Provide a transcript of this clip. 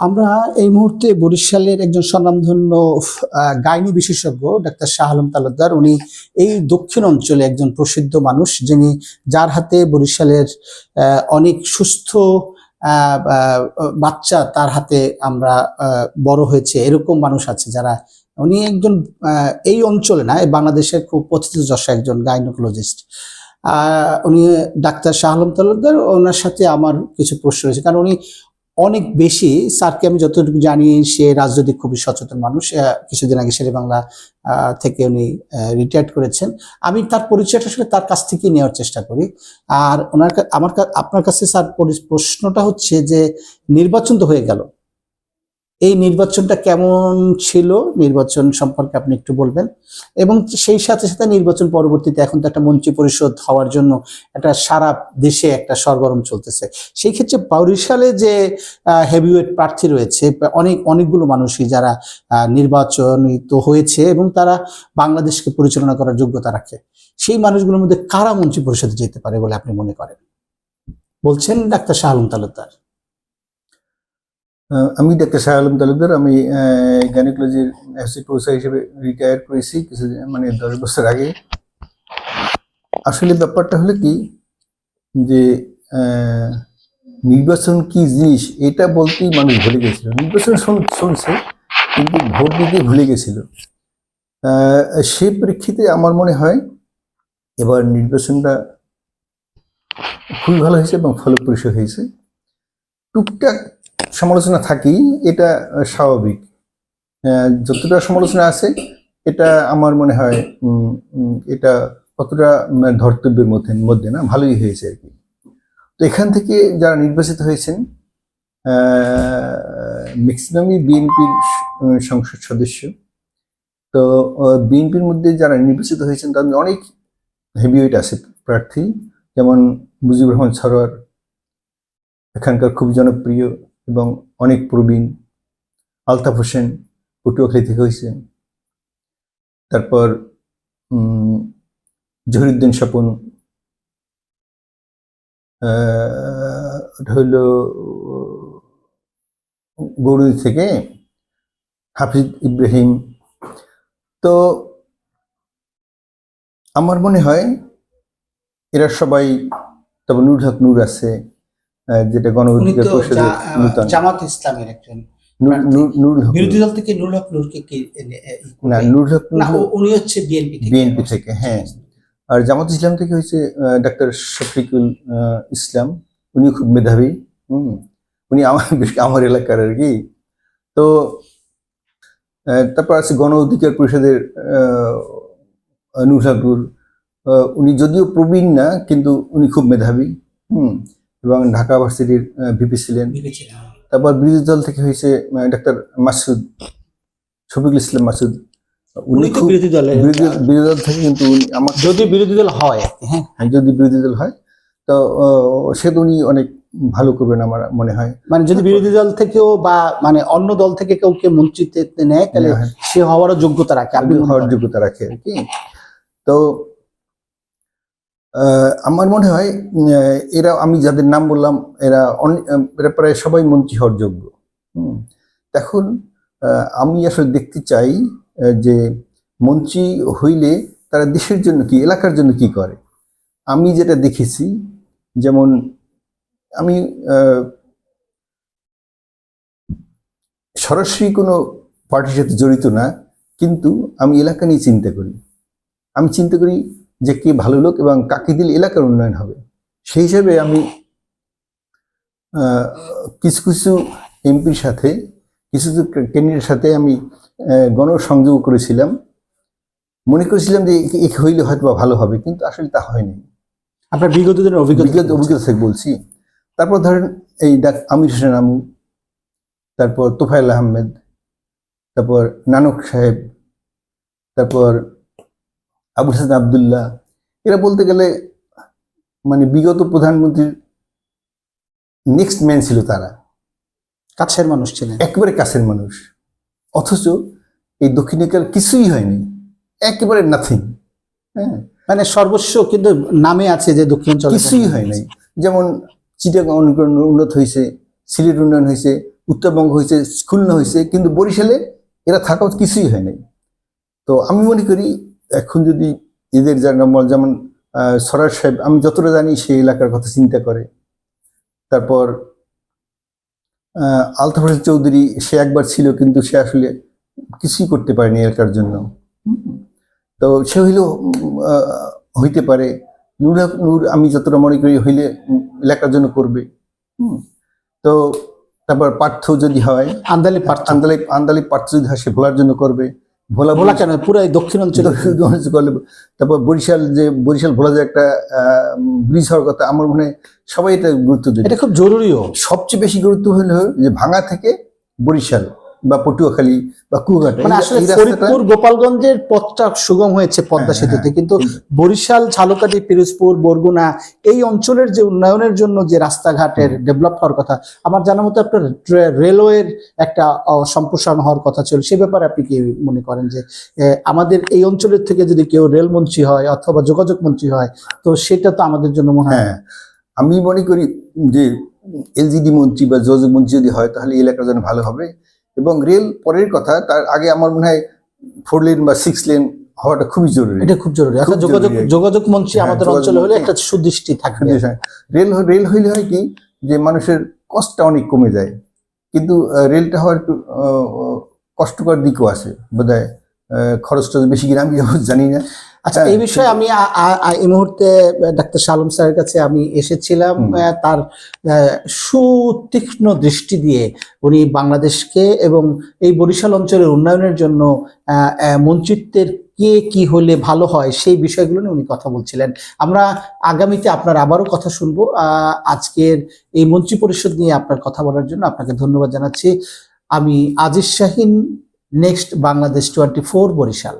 আমরা এই মুহূর্তে বরিশালের একজন স্বনামধন্য গাইনি বিশেষজ্ঞ ডাক্তার শাহ আলম তালুকদার, উনি এই দক্ষিণ অঞ্চলে একজন প্রসিদ্ধ মানুষ, যিনি যার হাতে বরিশালের অনেক সুস্থ বাচ্চা তার হাতে আমরা বড় হয়েছে, এরকম মানুষ আছে যারা, উনি একজন এই অঞ্চলে না, বাংলাদেশের খুব প্রথিতযশা একজন গাইনোকোলজিস্ট। উনি ডাক্তার শাহ আলম তালুকদার। ওনার সাথে আমার কিছু প্রশ্ন রয়েছে, কারণ উনি অনেক বেশি, স্যারকে আমি যতটুকু জানি সে রাজনৈতিক খুবই সচেতন মানুষ। কিছুদিন আগে শেরে বাংলা থেকে উনি রিটায়ার্ড করেছেন। আমি তার পরিচয়টা আসলে তার কাছ থেকেই নেওয়ার চেষ্টা করি। আর আপনার কাছে স্যার প্রশ্নটা হচ্ছে যে, নির্বাচন তো হয়ে গেল, এই নির্বাচনটা কেমন ছিল, নির্বাচন সম্পর্কে আপনি একটু বলবেন। এবং সেই সাথে সাথে নির্বাচন পরবর্তীতে এখন তো একটা মন্ত্রী পরিষদ হওয়ার জন্য একটা সারা দেশে একটা সরগরম চলতেছে। সেই ক্ষেত্রে বরিশালে যে হেভিওয়েট প্রার্থী রয়েছে, অনেকগুলো মানুষই যারা নির্বাচনিত হয়েছে এবং তারা বাংলাদেশকে পরিচালনা করার যোগ্যতা রাখে, সেই মানুষগুলোর মধ্যে কারা মন্ত্রী পরিষদে যেতে পারে বলে আপনি মনে করেন? বলছেন ডাক্তার শাহ আলম তালুকদার। আমি ডাক্তার শাহ আলম তালুকদার। আমি গাইনোকোলজির অ্যাসোসিয়েট প্রফেসর হিসেবে রিটায়ার করেছি কিছুদিন, মানে 10 বছর আগে। আসলে ব্যাপারটা হলো কি, যে নির্বাচন কি জিনিস এটা বলতেই মানুষ ভুলে গেছিল। নির্বাচন শুনছে কিন্তু ভোট দিতে ভুলে গেছিল। সে প্রেক্ষিতে আমার মনে হয় এবার নির্বাচনটা খুবই ভালো হয়েছে এবং ফলপ্রসূ হয়েছে। টুকটাক সমালোচনা থাকি, এটা স্বাভাবিক। যতটা সমালোচনা আছে এটা আমার মনে হয় এটা কতটা ধর্তব্যের মধ্যে না, ভালোই হয়েছে আর কি। তো এখান থেকে যারা নির্বাচিত হয়েছেন ম্যাক্সিমামই বিএনপির সংসদ সদস্য। তো বিএনপির মধ্যে যারা নির্বাচিত হয়েছেন তাদের অনেক হেভিওয়েট আছে প্রার্থী, যেমন মুজিবুর রহমান সরোয়ার এখানকার খুব জনপ্রিয় এবং অনেক প্রবীণ। আলতাফ হোসেন পটুয়াখালী থেকে হয়েছেন। তারপর জহিরুদ্দিন স্বপন হইল গৌরী থেকে, হাফিজ ইব্রাহিম। তো আমার মনে হয় এরা সবাই, তারপর নুরুল হক নূর আছে, যেটা গণ অধিকার পরিষদের জামাত ইসলামের একজন বিরোধী দল থেকে। নুরুল হক নূরকে কি না, নুরুল হক উনি হচ্ছে বিএনপি থেকে, হ্যাঁ। আর জামাত ইসলাম থেকে হয়েছে ডাক্তার শফিকুল ইসলাম, উনি খুব মেধাবী। উনি আমার এলাকার আর কি। তো তারপর আছে গণ অধিকার পরিষদের নুরুল হক নূর। উনি যদিও প্রবীণ না কিন্তু উনি খুব মেধাবী, এবং ঢাকা ভার্সিটির ভিপি ছিলেন। তারপর বিরোধী দল থেকে হয়েছে ডাক্তার মাসুদ, শফিকুল ইসলাম মাসুদ। উনি খুব বিরোধী দল থেকে, কিন্তু আমার যদি বিরোধী দল হয়, হ্যাঁ, যদি বিরোধী দল হয় তো সে তো উনি অনেক ভালো করবেন আমার মনে হয়। মানে যদি বিরোধী দল থেকেও বা মানে অন্য দল থেকে কাউকে মন্ত্রিত্বে নেয় তাহলে সে হওয়ারও যোগ্যতা রাখে, আপনি হওয়ার যোগ্যতা রাখে আর কি। তো আমার মনে হয় এরা, আমি যাদের নাম বললাম, এরা প্রায় সবাই মন্ত্রী হওয়ার যোগ্য। এখন আমি আসলে দেখতে চাই যে মন্ত্রী হইলে তারা দেশের জন্য কি, এলাকার জন্য কি করে। আমি যেটা দেখেছি, যেমন আমি সরাসরি কোনো পার্টির সাথে জড়িত না, কিন্তু আমি এলাকা নিয়ে চিন্তা করি। আমি চিন্তা করি যে কে ভালো লোক এবং কাকে দিলে এলাকার উন্নয়ন হবে। সেই হিসাবে আমি কিছু কিছু এমপির সাথে, কিছু কিছু ক্যান্ডিডেটের সাথে আমি গণসংযোগ করেছিলাম। মনে করেছিলাম যে একে হইলে হয়তো বা ভালো হবে, কিন্তু আসলে তা হয়নি। আপনার বিগত দিনের অভিজ্ঞতা থেকে বলছি। তারপর ধরেন এই আমির হোসেন আমু, তারপর তোফায়েল আহমেদ, তারপর নানক সাহেব, তারপর আবুল হাসান আবদুল্লাহ, এরা বলতে গেলে মানে বিগত প্রধানমন্ত্রীর নেক্সট ম্যান ছিল। তারা কাছের মানুষ ছিলেন, একেবারে কাছের মানুষ। অথচ এই দক্ষিণের কিছুই হয়নি, একেবারে নাথিং। হ্যাঁ, মানে সর্বস্ব কিন্তু নামে আছে যে দক্ষিণাঞ্চলে কিছুই হয় নাই। যেমন চিটাগাং উন্নত হয়েছে, সিলেট উন্নয়ন হয়েছে, উত্তরবঙ্গ হয়েছে, খুলনা হয়েছে, কিন্তু বরিশালে এরা থাকা কিছুই হয় নাই। তো আমি মনে করি এখন যদি এদের যেমন সরার সাহেব, আমি যতটা জানি সেই এলাকার কথা চিন্তা করে। তারপর আলতাফ হোসেন চৌধুরী, সে একবার ছিল কিন্তু সে আসলে কিছুই করতে পারেনি এলাকার জন্য। তো সে হইলেও হইতে পারে। নূর আমি যতটা মনে করি হইলে এলাকার জন্য করবে। তো তারপর পার্থ যদি হয়, আন্দালি পার্থ যদি হয়, সে ভোলার জন্য করবে। ভোলা কেন, পুরো দক্ষিণাঞ্চল করলে। তারপর বরিশাল ভোলা যে একটা ব্রিজ হওয়ার কথা, আমার মনে হয় সবাই এটা গুরুত্ব দেবে। এটা খুব জরুরিও। সবচেয়ে বেশি গুরুত্ব হলো যে ভাঙা থেকে বরিশাল বা পটুয়াখালী বা কুয়াকাটা, মানে আসলে ফরিদপুর গোপালগঞ্জের পথটা সুগম হয়েছে পদ্মা সেতুতে, কিন্তু বরিশাল, ঝালকাঠি, পিরোজপুর, বরগুনা এই অঞ্চলের যে উন্নয়নের জন্য যে রাস্তাঘাটের ডেভেলপ হওয়ার কথা, আমার জানা মতো আপনার রেলওয়ের একটা সম্প্রসারণ হওয়ার কথা ছিল, সে ব্যাপারে আপনি কি মনে করেন যে আমাদের এই অঞ্চলের থেকে যদি কেউ রেলমন্ত্রী হয় অথবা যোগাযোগ মন্ত্রী হয়, তো সেটা তো আমাদের জন্য মনে হয়। আমি মনে করি যে এলজিডি মন্ত্রী বা যোগাযোগ মন্ত্রী যদি হয় তাহলে এলাকার জন্য ভালো হবে। এবং রেল পরের কথা, তার আগে আমার মনে হয় 4 লেন বা 6 লেন হওয়াটা খুবই জরুরি। এটা খুব জরুরি। যোগাযোগ মন্ত্রী আমাদের অঞ্চলে হলে একটা সুদৃষ্টি থাকবে। রেল হইলে হয় কি যে মানুষের কষ্টটা অনেক কমে যায়, কিন্তু রেলটা হওয়ার একটু কষ্টকর দিকও আছে বোধহয়, খরচটা বেশি কিনা আমি জানি না। আচ্ছা, এই বিষয়ে আমি এই মুহূর্তে ডাক্তার শাহ আলম স্যারের কাছে আমি এসেছিলাম। তার সুতীক্ষ্ণ দৃষ্টি দিয়ে উনি বাংলাদেশকে এবং এই বরিশাল অঞ্চলের উন্নয়নের জন্য মন্ত্রিত্বের কে কি হলে ভালো হয় সেই বিষয়গুলো নিয়ে উনি কথা বলছিলেন। আমরা আগামীতে আপনার আবারও কথা শুনবো। আজকের এই মন্ত্রী পরিষদ নিয়ে আপনার কথা বলার জন্য আপনাকে ধন্যবাদ জানাচ্ছি। আমি আজিজ শাহিন, নেক্সট বাংলাদেশ 24 বরিশাল।